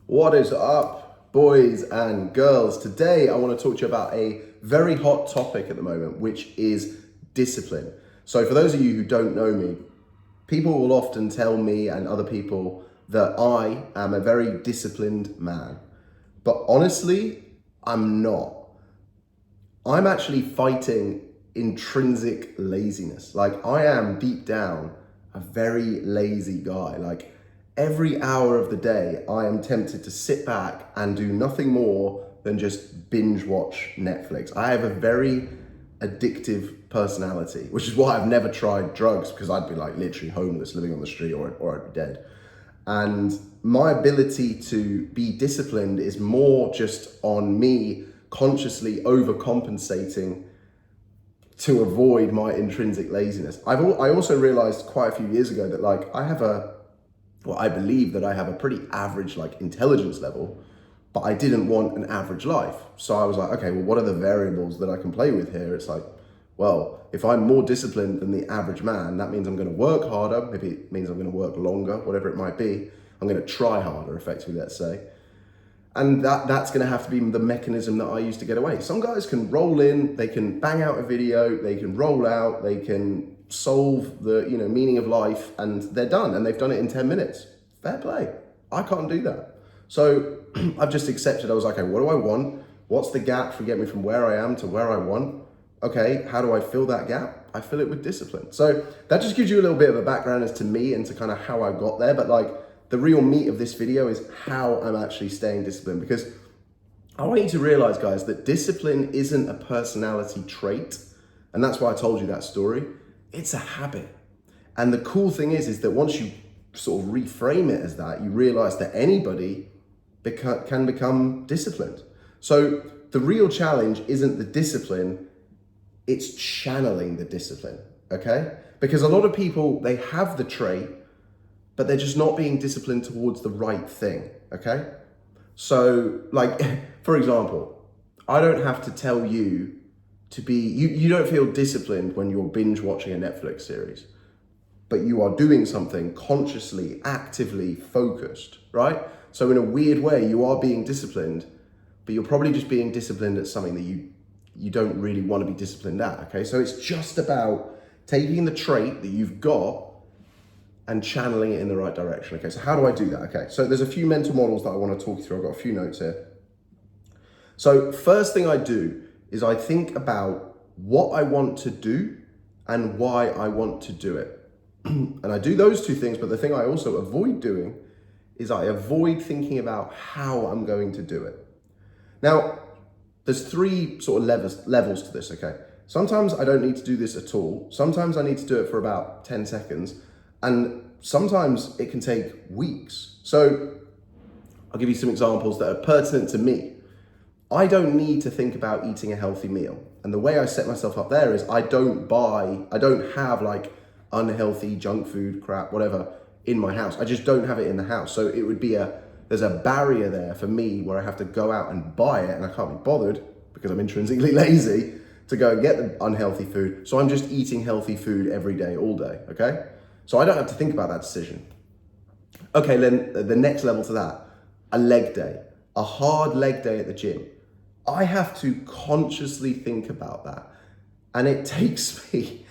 What is up, boys and girls? Today I want to talk to you about a very hot topic at the moment, which is discipline. So for those of you who don't know me, people will often tell me and other people that I am a very disciplined man. But honestly, I'm not. I'm actually fighting intrinsic laziness. Like, I am deep down a very lazy guy. Like, every hour of the day, I am tempted to sit back and do nothing more than just binge watch Netflix. I have a very addictive personality, which is why I've never tried drugs, because I'd be like literally homeless, living on the street, or I'd be dead. And my ability to be disciplined is more just on me consciously overcompensating to avoid my intrinsic laziness. I also realized quite a few years ago that I believe that I have a pretty average intelligence level, but I didn't want an average life. So I was like, okay, well, what are the variables that I can play with here? It's like, well, if I'm more disciplined than the average man, that means I'm going to work harder. Maybe it means I'm going to work longer, whatever it might be. I'm going to try harder, effectively, let's say. And that's going to have to be the mechanism that I use to get away. Some guys can roll in, they can bang out a video, they can roll out, they can solve the meaning of life, and they're done. And they've done it in 10 minutes. Fair play. I can't do that. So I've just accepted. I was like, okay, what do I want? What's the gap to get me from where I am to where I want? Okay, how do I fill that gap? I fill it with discipline. So that just gives you a little bit of a background as to me and to kind of how I got there. But the real meat of this video is how I'm actually staying disciplined, because I want you to realize, guys, that discipline isn't a personality trait. And that's why I told you that story. It's a habit. And the cool thing is that once you sort of reframe it as that, you realize that anybody can become disciplined. So the real challenge isn't the discipline, it's channeling the discipline, okay? Because a lot of people, they have the trait, but they're just not being disciplined towards the right thing, okay? So, for example, I don't have to tell you to be, you don't feel disciplined when you're binge watching a Netflix series, but you are doing something consciously, actively focused, right? So in a weird way, you are being disciplined, but you're probably just being disciplined at something that you don't really want to be disciplined at, okay? So it's just about taking the trait that you've got and channeling it in the right direction. Okay, so how do I do that? Okay, so there's a few mental models that I want to talk you through. I've got a few notes here. So first thing I do is I think about what I want to do and why I want to do it. And I do those two things, but the thing I also avoid doing is I avoid thinking about how I'm going to do it. Now, there's three sort of levels to this, okay? Sometimes I don't need to do this at all. Sometimes I need to do it for about 10 seconds. And sometimes it can take weeks. So I'll give you some examples that are pertinent to me. I don't need to think about eating a healthy meal. And the way I set myself up there is I don't have unhealthy junk food, crap, whatever, in my house. I just don't have it in the house. So it would be there's a barrier there for me where I have to go out and buy it, and I can't be bothered because I'm intrinsically lazy to go and get the unhealthy food. So I'm just eating healthy food every day, all day, okay? So I don't have to think about that decision. Okay, then the next level to that, a leg day, a hard leg day at the gym. I have to consciously think about that. And it takes me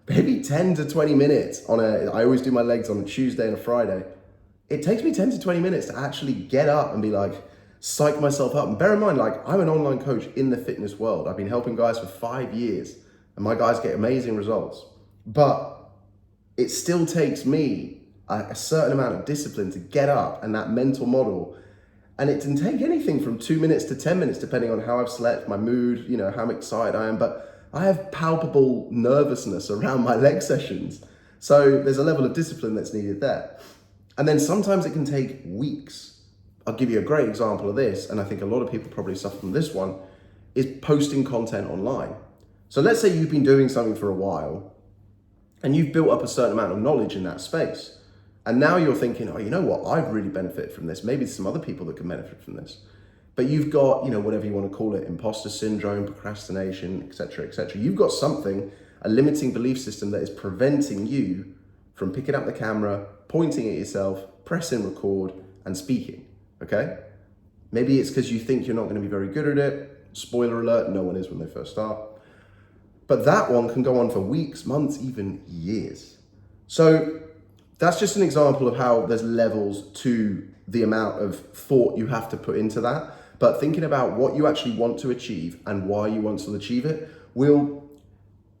maybe 10 to 20 minutes I always do my legs on a Tuesday and a Friday. It takes me 10 to 20 minutes to actually get up and be psych myself up. And bear in mind, I'm an online coach in the fitness world. I've been helping guys for 5 years and my guys get amazing results. But it still takes me a certain amount of discipline to get up, and that mental model. And it can take anything from 2 minutes to 10 minutes, depending on how I've slept, my mood, how excited I am. But I have palpable nervousness around my leg sessions. So there's a level of discipline that's needed there. And then sometimes it can take weeks. I'll give you a great example of this, and I think a lot of people probably suffer from this one, is posting content online. So let's say you've been doing something for a while, and you've built up a certain amount of knowledge in that space. And now you're thinking, oh, you know what? I've really benefited from this. Maybe there's some other people that can benefit from this. But you've got, whatever you want to call it, imposter syndrome, procrastination, et cetera, et cetera. You've got something, a limiting belief system that is preventing you from picking up the camera, pointing at yourself, pressing record, and speaking. okay? Maybe it's because you think you're not going to be very good at it. Spoiler alert, no one is when they first start. But that one can go on for weeks, months, even years. So that's just an example of how there's levels to the amount of thought you have to put into that. But thinking about what you actually want to achieve and why you want to achieve it will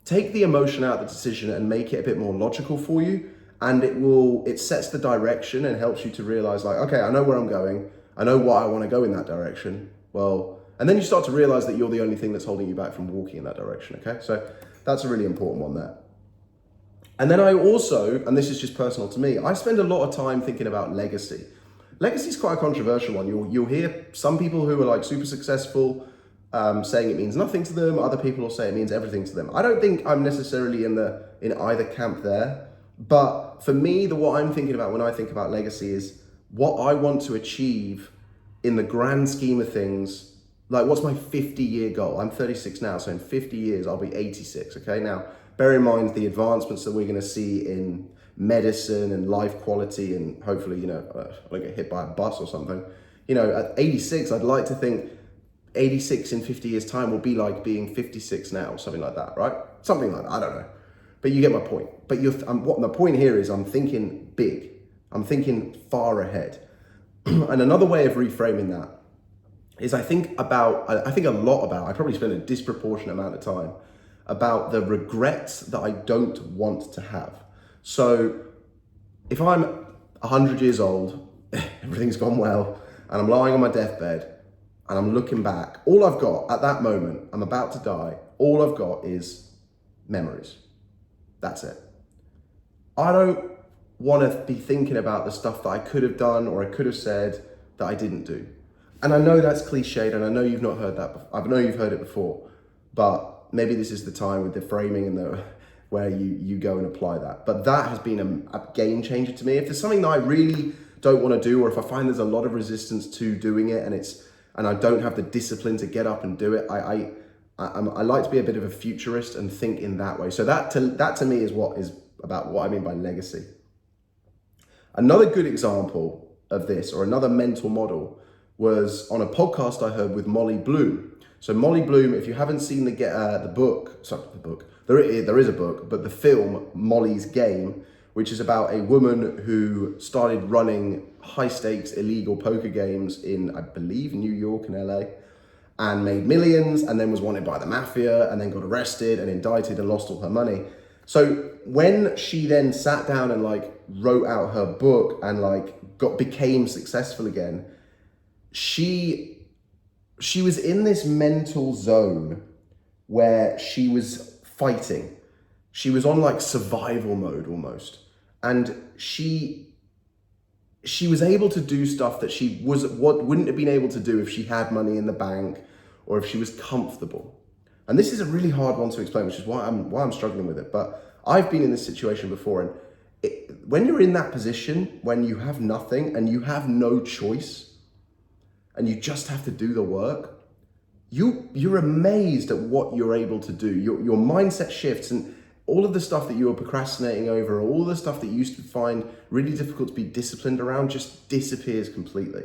take the emotion out of the decision and make it a bit more logical for you. And it sets the direction and helps you to realize, like, okay, I know where I'm going. I know why I want to go in that direction. Well, and then you start to realize that you're the only thing that's holding you back from walking in that direction, okay? So that's a really important one there. And then I also, and this is just personal to me, I spend a lot of time thinking about legacy. Legacy is quite a controversial one. You'll hear some people who are like super successful saying it means nothing to them. Other people will say it means everything to them. I don't think I'm necessarily in either camp there. But for me, what I'm thinking about when I think about legacy is what I want to achieve in the grand scheme of things. Like, what's my 50-year goal? I'm 36 now, so in 50 years, I'll be 86, okay? Now, bear in mind the advancements that we're gonna see in medicine and life quality, and hopefully, I don't get hit by a bus or something. At 86, I'd like to think 86 in 50 years' time will be like being 56 now, or something like that, right? Something like that, I don't know. But you get my point. But what my point here is, I'm thinking big. I'm thinking far ahead. And another way of reframing that is I think a lot about, I probably spend a disproportionate amount of time about the regrets that I don't want to have. So if I'm 100 years old, everything's gone well, and I'm lying on my deathbed, and I'm looking back, all I've got at that moment, I'm about to die, all I've got is memories. That's it. I don't want to be thinking about the stuff that I could have done or I could have said that I didn't do. And I know that's cliched, and I know you've not heard that before. I know you've heard it before, but maybe this is the time with the framing and where you go and apply that. But that has been a game changer to me. If there's something that I really don't want to do, or if I find there's a lot of resistance to doing it, and I don't have the discipline to get up and do it, I like to be a bit of a futurist and think in that way. So that to me is about what I mean by legacy. Another good example of this, or another mental model, was on a podcast I heard with Molly Bloom. So Molly Bloom, if you haven't seen the book, there is a book, but the film Molly's Game, which is about a woman who started running high stakes illegal poker games in, I believe, New York and LA, and made millions, and then was wanted by the mafia, and then got arrested and indicted and lost all her money. So when she then sat down and wrote out her book and became successful again, she was in this mental zone where she was fighting. She was on survival mode almost. And she was able to do stuff that she wouldn't have been able to do if she had money in the bank or if she was comfortable. And this is a really hard one to explain, which is why I'm struggling with it. But I've been in this situation before, and when you're in that position, when you have nothing and you have no choice, and you just have to do the work, you're amazed at what you're able to do. Your mindset shifts, and all of the stuff that you were procrastinating over, all the stuff that you used to find really difficult to be disciplined around, just disappears completely.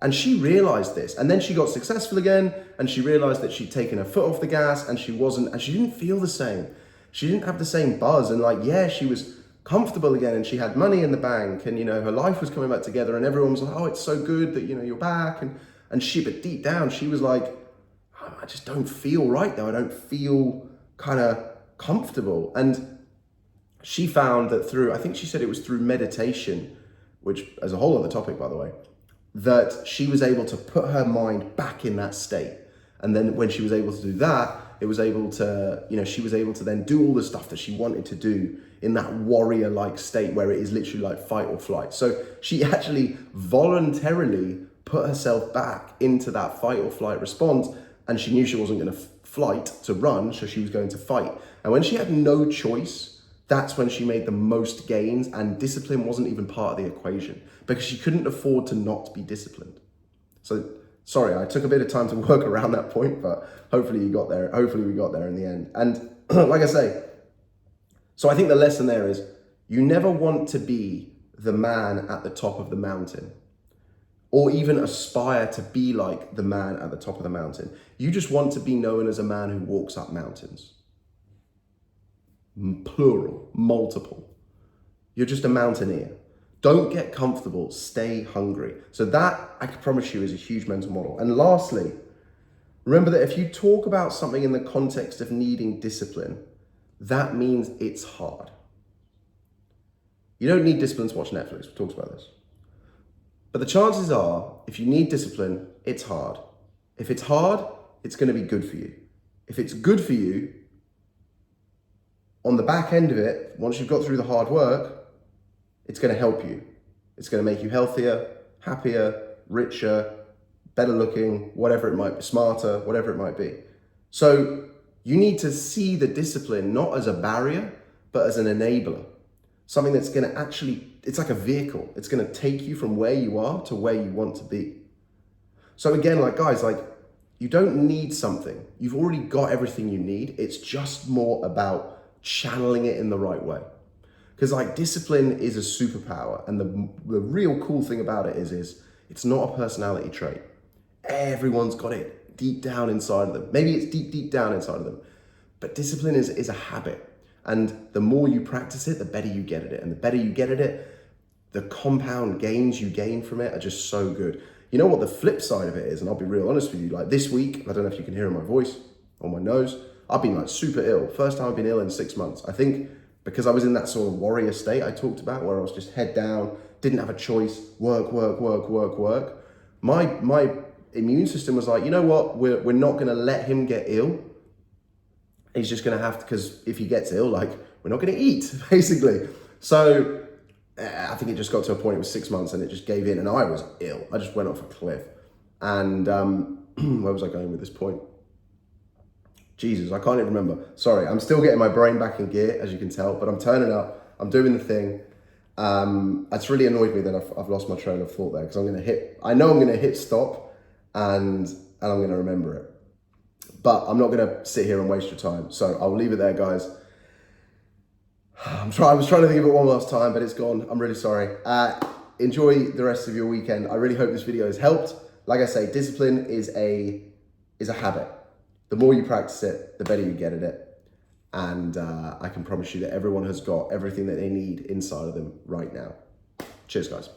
And she realized this, and then she got successful again, and she realized that she'd taken her foot off the gas, and she didn't feel the same. She didn't have the same buzz, and she was comfortable again, and she had money in the bank, and her life was coming back together, and everyone was like, oh, it's so good that you're back, but deep down she was like, oh, I just don't feel right now. I don't feel kind of comfortable. And she found that I think she said it was through meditation, which is a whole other topic, by the way, that she was able to put her mind back in that state. And then when she was able to do that, she was able to then do all the stuff that she wanted to do in that warrior-like state where it is literally fight or flight. So she actually voluntarily put herself back into that fight or flight response, and she knew she wasn't going to flight to run, so she was going to fight. And when she had no choice, that's when she made the most gains, and discipline wasn't even part of the equation because she couldn't afford to not be disciplined. So sorry, I took a bit of time to work around that point, but hopefully you got there. Hopefully we got there in the end. And like I say, so I think the lesson there is you never want to be the man at the top of the mountain. or even aspire to be like the man at the top of the mountain. You just want to be known as a man who walks up mountains. Plural, multiple. You're just a mountaineer. Don't get comfortable, stay hungry. So that, I can promise you, is a huge mental model. And lastly, remember that if you talk about something in the context of needing discipline, that means it's hard. You don't need discipline to watch Netflix, we talked about this. But the chances are, if you need discipline, it's hard. If it's hard, it's going to be good for you. If it's good for you, on the back end of it, once you've got through the hard work, it's going to help you. It's going to make you healthier, happier, richer, better looking, whatever it might be, smarter, whatever it might be. So you need to see the discipline not as a barrier, but as an enabler. Something that's going to actually, it's like a vehicle. It's going to take you from where you are to where you want to be. So again, like guys, like you don't need something. You've already got everything you need. It's just more about channeling it in the right way. Because like discipline is a superpower. And the real cool thing about it is it's not a personality trait. Everyone's got it deep down inside of them. Maybe it's deep down inside of them. But discipline is a habit. And the more you practice it, the better you get at it. And the better you get at it, the compound gains you gain from it are just so good. You know what the flip side of it is? And I'll be real honest with you. Like this week, I don't know if you can hear in my voice or my nose, I've been like super ill. First time I've been ill in 6 months. I think because I was in that sort of warrior state I talked about, where I was just head down, didn't have a choice, work. My immune system was like, you know what? We're not going to let him get ill. He's just going to have to, because if he gets ill, like we're not going to eat, basically. So I think it just got to a point, it was 6 months and it just gave in and I was ill. I just went off a cliff. And where was I going with this point? Jesus, I can't even remember. Sorry, I'm still getting my brain back in gear, as you can tell, but I'm turning up, I'm doing the thing. It's really annoyed me that I've lost my train of thought there, because I know I'm going to hit stop and I'm going to remember it. But I'm not going to sit here and waste your time. So I'll leave it there, guys. I was trying to think of it one last time, but it's gone. I'm really sorry. Enjoy the rest of your weekend. I really hope this video has helped. Like I say, discipline is a habit. The more you practice it, the better you get at it. And I can promise you that everyone has got everything that they need inside of them right now. Cheers, guys.